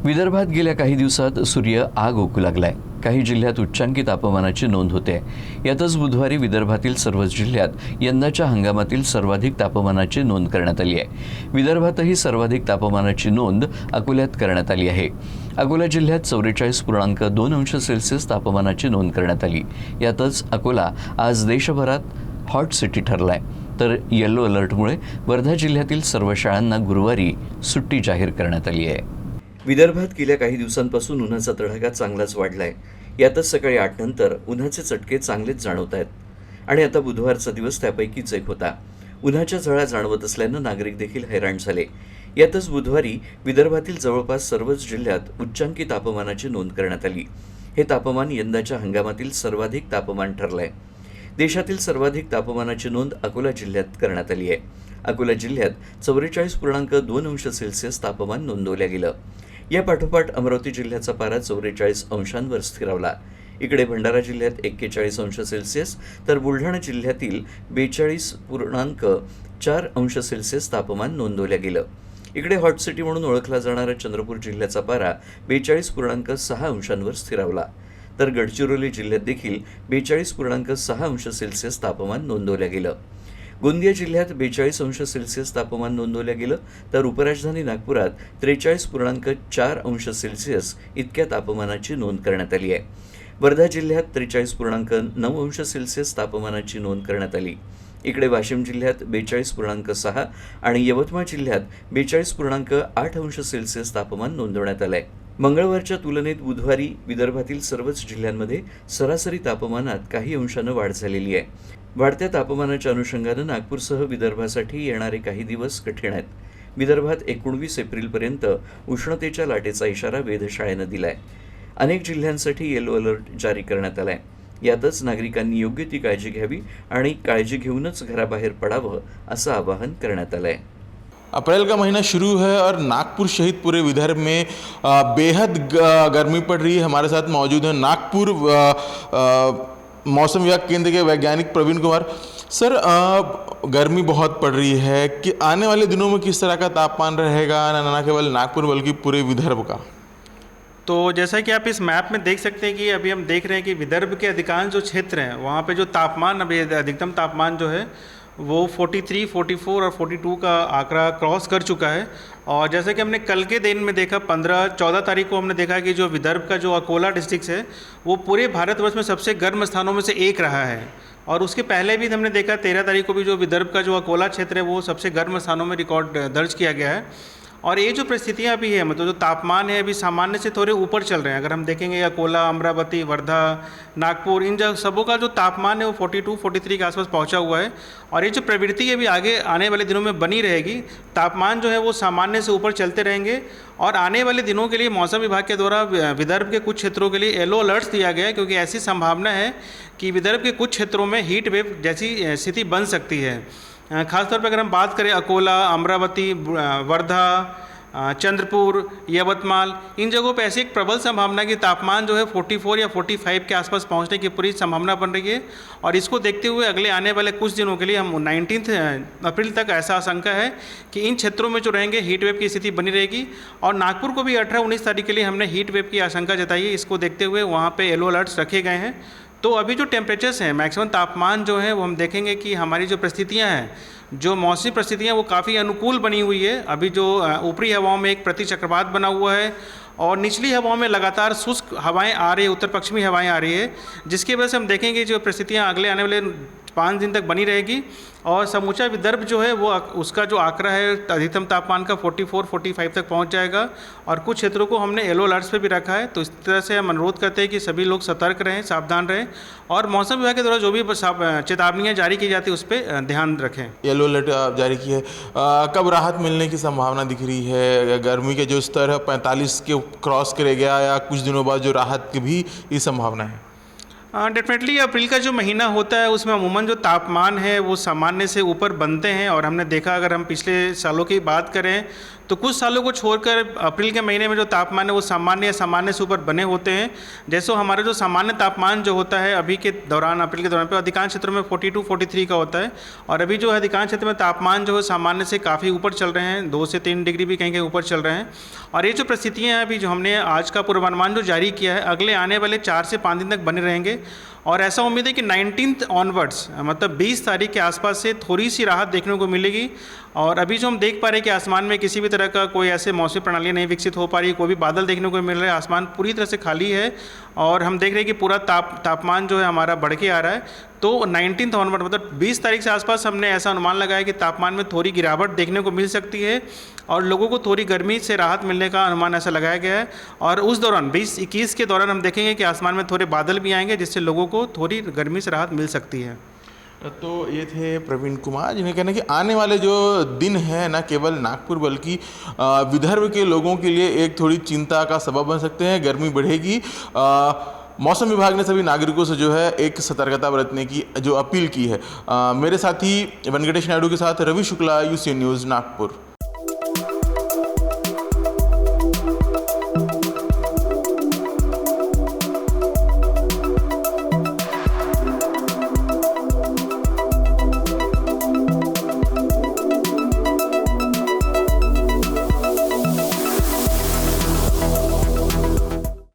विदर्भात गेल्या काही दिवसात सूर्य आग ओकू लागलाय। काही जिल्ह्यात उच्चांकी तापमानाची नोंद होते। यातच बुधवारी विदर्भातील सर्वच जिल्ह्यात यंदाच्या हंगामातील सर्वाधिक तापमानाची नोंद करण्यात आली आहे। विदर्भातही सर्वाधिक तापमानाची नोंद अकोल्यात करण्यात आली आहे। अकोला जिल्ह्यात 44.2 अंश सेल्सिअस तापमानाची नोंद करण्यात आली। यातच अकोला आज देशभरात हॉट सिटी ठरलाय। तर येलो अलर्टमुळे वर्धा जिल्ह्यातील सर्व शाळांना गुरुवारी सुट्टी जाहीर करण्यात आली आहे। विदर्भात गेल्या काही दिवसांपासून उन्हाचा तडाखा चांगलाच वाढलाय। यातच सकाळी 8 नंतर उन्हाचे चटके चांगलेच जाणवत आहेत आणि आता बुधवारचा दिवस त्यापैकीच एक होता। उन्हाच्या झळा जाणवत असल्यानं नागरिक देखील हैराण झाले। यातच बुधवारी विदर्भातील जवळपास सर्वच जिल्ह्यात उच्चांकी तापमानाची नोंद करण्यात आली। हे तापमान यंदाच्या हंगामातील सर्वाधिक तापमान ठरलंय। देशातील सर्वाधिक तापमानाची नोंद अकोला जिल्ह्यात करण्यात आली आहे। अकोला जिल्ह्यात 44.2 अंश सेल्सिअस तापमान नोंदवलं गेलं। या पाठोपाठ अमरावती जिल्ह्याचा पारा 44 अंशांवर स्थिरावला। इकडे भंडारा जिल्ह्यात 41 अंश सेल्सिअस तर बुलढाणा जिल्ह्यातील 42.4 अंश सेल्सिअस तापमान नोंदवलं गेलं। इकडे हॉट सिटी म्हणून ओळखला जाणारा चंद्रपूर जिल्ह्याचा पारा 42.6 अंशांवर स्थिरावला। तर गडचिरोली जिल्ह्यात देखील 42.6 अंश सेल्सिअस तापमान नोंदवलं गेलं। गोंदिया जिल्ह्यात 42 अंश सेल्सिअस तापमान नोंदवलं गेलं। तर उपराजधानी नागपुरात 43.4 अंश सेल्सिअस इतक्या तापमानाची नोंद करण्यात आली आहे। वर्धा जिल्ह्यात 43.9 अंश सेल्सिअस तापमानाची नोंद करण्यात आली। इकडे वाशिम जिल्ह्यात 42.6 आणि यवतमाळ जिल्ह्यात 42.8 अंश सेल्सिअस तापमान नोंदवण्यात आलंय। मंगळवारच्या तुलनेत बुधवारी विदर्भातील सर्वच जिल्ह्यांमध्ये सरासरी तापमानात काही अंशानं वाढ झालेली आहे। वाढत्या तापमानाच्या अनुषंगानं नागपूरसह विदर्भासाठी येणारे काही दिवस कठीण आहेत। विदर्भात 19 एप्रिलपर्यंत उष्णतेच्या लाटेचा इशारा वेधशाळेनं दिलाय। अनेक जिल्ह्यांसाठी येलो अलर्ट जारी करण्यात आलाय। यातच नागरिकांनी योग्य ती काळजी घ्यावी आणि काळजी घेऊनच घराबाहेर पडावं असं आवाहन करण्यात आलंय। अप्रैल का महीना शुरू है और नागपुर सहित पूरे विदर्भ में बेहद गर्मी पड़ रही है। हमारे साथ मौजूद हैं नागपुर मौसम विभाग केंद्र के वैज्ञानिक प्रवीण कुमार। सर, गर्मी बहुत पड़ रही है कि आने वाले दिनों में किस तरह का तापमान रहेगा, न केवल नागपुर बल्कि पूरे विदर्भ का? तो जैसा कि आप इस मैप में देख सकते हैं कि अभी हम देख रहे हैं कि विदर्भ के अधिकांश जो क्षेत्र हैं वहाँ पे जो तापमान अभी अधिकतम तापमान जो है वो 43, 44 और 42 का आंकड़ा क्रॉस कर चुका है। और जैसे कि हमने कल के दिन में देखा 14 तारीख को हमने देखा कि जो विदर्भ का जो अकोला डिस्ट्रिक्ट है वो पूरे भारतवर्ष में सबसे गर्म स्थानों में से एक रहा है। और उसके पहले भी हमने देखा 13 तारीख को भी जो विदर्भ का जो अकोला क्षेत्र है वो सबसे गर्म स्थानों में रिकॉर्ड दर्ज किया गया है। और ये जो परिस्थितियाँ अभी है मतलब जो तापमान है अभी सामान्य से थोड़े ऊपर चल रहे हैं। अगर हम देखेंगे अकोला, अमरावती, वर्धा, नागपुर, इन जगह सबों का जो तापमान है वो 42, 43 के आसपास पहुंचा हुआ है। और ये जो प्रवृत्ति अभी आगे आने वाले दिनों में बनी रहेगी, तापमान जो है वो सामान्य से ऊपर चलते रहेंगे। और आने वाले दिनों के लिए मौसम विभाग के द्वारा विदर्भ के कुछ क्षेत्रों के लिए येलो अलर्ट्स दिया गया है, क्योंकि ऐसी संभावना है कि विदर्भ के कुछ क्षेत्रों में हीट वेव जैसी स्थिति बन सकती है। खासतौर पर अगर हम बात करें अकोला, अमरावती, वर्धा, चंद्रपुर, यवतमाल, इन जगहों पे ऐसी एक प्रबल संभावना है कि तापमान जो है 44 या 45 के आसपास पहुंचने की पूरी संभावना बन रही है। और इसको देखते हुए अगले आने वाले कुछ दिनों के लिए हम 19 अप्रैल तक ऐसा आशंका है कि इन क्षेत्रों में जो रहेंगे हीट वेव की स्थिति बनी रहेगी। और नागपुर को भी 18-19 तारीख के लिए हमने हीट वेव की आशंका जताई है। इसको देखते हुए वहाँ पर येलो अलर्ट्स रखे गए हैं। तो अभी जो टेम्परेचर्स हैं, मैक्सिमम तापमान जो है वो हम देखेंगे कि हमारी जो परिस्थितियाँ हैं, जो मौसमी परिस्थितियाँ वो काफ़ी अनुकूल बनी हुई है। अभी जो ऊपरी हवाओं में एक प्रतिचक्रवात बना हुआ है और निचली हवाओं में लगातार शुष्क हवाएं आ रही है, उत्तर पश्चिमी हवाएं आ रही है, जिसकी वजह से हम देखेंगे जो परिस्थितियाँ अगले आने वाले 5 दिन तक बनी रहेगी। और समूचा विदर्भ जो है वो उसका जो आंकड़ा है अधिकतम तापमान का 44, 45 तक पहुंच जाएगा। और कुछ क्षेत्रों को हमने येलो अलर्ट्स पे भी रखा है। तो इस तरह से हम अनुरोध करते हैं कि सभी लोग सतर्क रहें, सावधान रहें और मौसम विभाग के द्वारा जो भी चेतावनियाँ जारी की जाती है उस पर ध्यान रखें। येलो अलर्ट जारी की है, कब राहत मिलने की संभावना दिख रही है? गर्मी के जो स्तर है 45 के क्रॉस करेगा या कुछ दिनों बाद जो राहत की भी ये संभावना है? डेफिनेटली अप्रैल का जो महीना होता है उसमें अमूमन जो तापमान है वो सामान्य से ऊपर बनते हैं, और हमने देखा अगर हम पिछले सालों की बात करें तो कुछ सालों को छोड़कर अप्रैल के महीने में जो तापमान है वो सामान्य या सामान्य से ऊपर बने होते हैं। जैसे हमारा जो सामान्य तापमान जो होता है अभी के दौरान, अप्रैल के दौरान पे अधिकांश क्षेत्रों में 42-43 का होता है, और अभी जो है अधिकांश क्षेत्र में तापमान जो है सामान्य से काफ़ी ऊपर चल रहे हैं, 2 से 3 डिग्री भी कहीं कहीं ऊपर चल रहे हैं। और ये जो परिस्थितियाँ हैं अभी जो हमने आज का पूर्वानुमान जो जारी किया है अगले आने वाले 4 से 5 दिन तक बने रहेंगे, और ऐसा उम्मीद है कि 19th ऑनवर्ड्स मतलब 20 तारीख के आसपास से थोड़ी सी राहत देखने को मिलेगी। और अभी जो हम देख पा रहे हैं कि आसमान में किसी भी तरह का कोई ऐसे मौसमी प्रणाली नहीं विकसित हो पा रही है, कोई भी बादल देखने को मिल रहा है, आसमान पूरी तरह से खाली है, और हम देख रहे हैं कि पूरा तापमान जो है हमारा बढ़ के आ रहा है। तो 19th ऑनवर्ड मतलब 20 तारीख से आसपास हमने ऐसा अनुमान लगाया कि तापमान में थोड़ी गिरावट देखने को मिल सकती है, और लोगों को थोड़ी गर्मी से राहत मिलने का अनुमान ऐसा लगाया गया है। और उस दौरान 20-21 के दौरान हम देखेंगे कि आसमान में थोड़े बादल भी आएंगे, जिससे लोगों को थोड़ी गर्मी से राहत मिल सकती है। तो ये थे प्रवीण कुमार, जिन्हें कहना है कि आने वाले जो दिन हैं न केवल नागपुर बल्कि विदर्भ के लोगों के लिए एक थोड़ी चिंता का सबब बन सकते हैं। गर्मी बढ़ेगी। मौसम विभाग ने सभी नागरिकों से जो है एक सतर्कता बरतने की जो अपील की है। मेरे साथी वेंकटेश नायडू के साथ रवि शुक्ला, UCN न्यूज़, नागपुर।